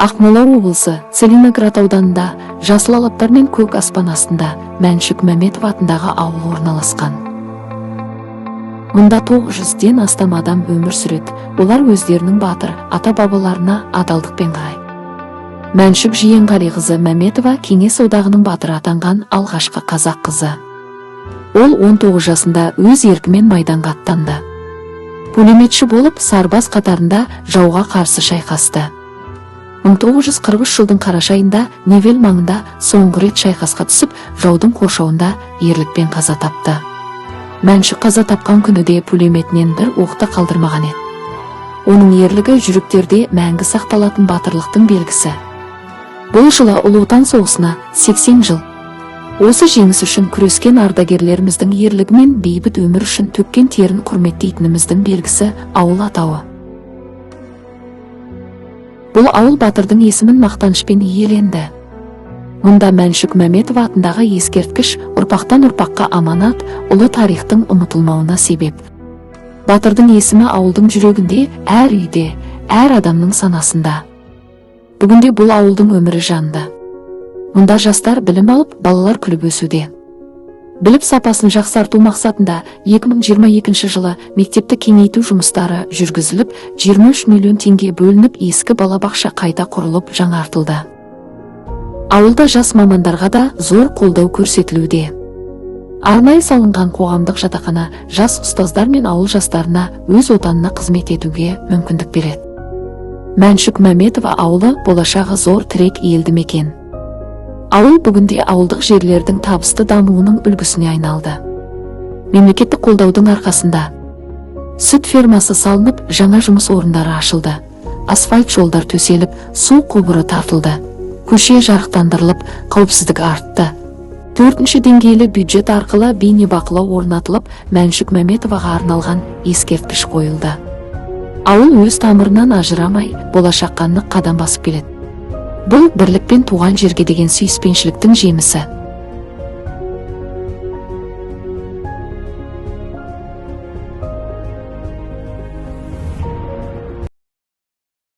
Ақмола облысы Целиноград ауданында жасыл алаптар мен көк аспан астында Мәншүк Мәметов атындағы ауыл орналасқан. Мұнда 900-ден астам адам өмір сүреді. Олар өздерінің батыр ата-бабаларына адалдықпен қарайды. Мәншүк Жиенғалиқызы Мәметова Кеңес одағының батыры атанған алғашқы қазақ қызы. Ол 19 жасында өз еркімен майданға аттанды. Пулеметші болып сарбаз қатарында жауға қарсы шайқасты. 1943 жылдың қараша айында Невель маңында соңғы рет шайқасқа түсіп, жаудың қоршауында ерлікпен қаза тапты. Мәншүк қаза тапқан күніде пулеметінен бір оқты қалдырмаған еді. Оның ерлігі жүректерде мәңгі сақталатын батырлықтың белгісі. Бұл жылы Ұлы Отан соғысына 80 жыл. Осы жеңіс үшін күрескен ардагерлеріміздің ерлігі мен бейбіт өмір үшін төккен терін құрметтейтініміздің белгісі ауыл атауы. Бұл ауыл батырдың есімін мақтанышпен иеленді. Мұнда Мәншүк Мәметов атындағы ескерткіш ұрпақтан ұрпаққа аманат, ұлы тарихтың ұмытылмауына себеп. Батырдың есімі ауылдың жүрегінде, әр үйде, әр адамның санасында. Бүгінде бұл ауылдың өмірі жанды. Мұнда жастар білім алып, балалар күліп өсуде. Біліп сапасын жақсарту мақсатында 2022 жылы мектепті кеңейту жұмыстары жүргізіліп, 23 миллион теңге бөлініп, ескі балабақша қайта құрылып жаңартылды. Ауылда жас мамандарға да зор қолдау көрсетілуде. Арнайы салынған қоғамдық жатақхана жас ұстаздар мен ауыл жастарына өз отанына қызмет етуге мүмкіндік береді. Мәншүк Мәметова ауылы болашағы зор тірек елді мекен. Ауыл бүгінде ауылдық жерлердің табысты дамуының үлгісіне айналды. Мемлекеттік қолдаудың арқасында сүт фермасы салынып, жаңа жұмыс орындары ашылды. Асфальт жолдар төселіп, су құбыры тартылды. Көше жарықтандырылып, қауіпсіздік артты. 4-ші деңгейлі бюджет арқылы бейнебақылау орнатылып, Мәншүк Мәметоваға арналған ескерткіш қойылды. Ауыл өз тамырынан ажырамай, болашаққа нық қадам басып келеді. Бұл бірлікпен туған жерге деген сүйіспеншіліктің жемісі.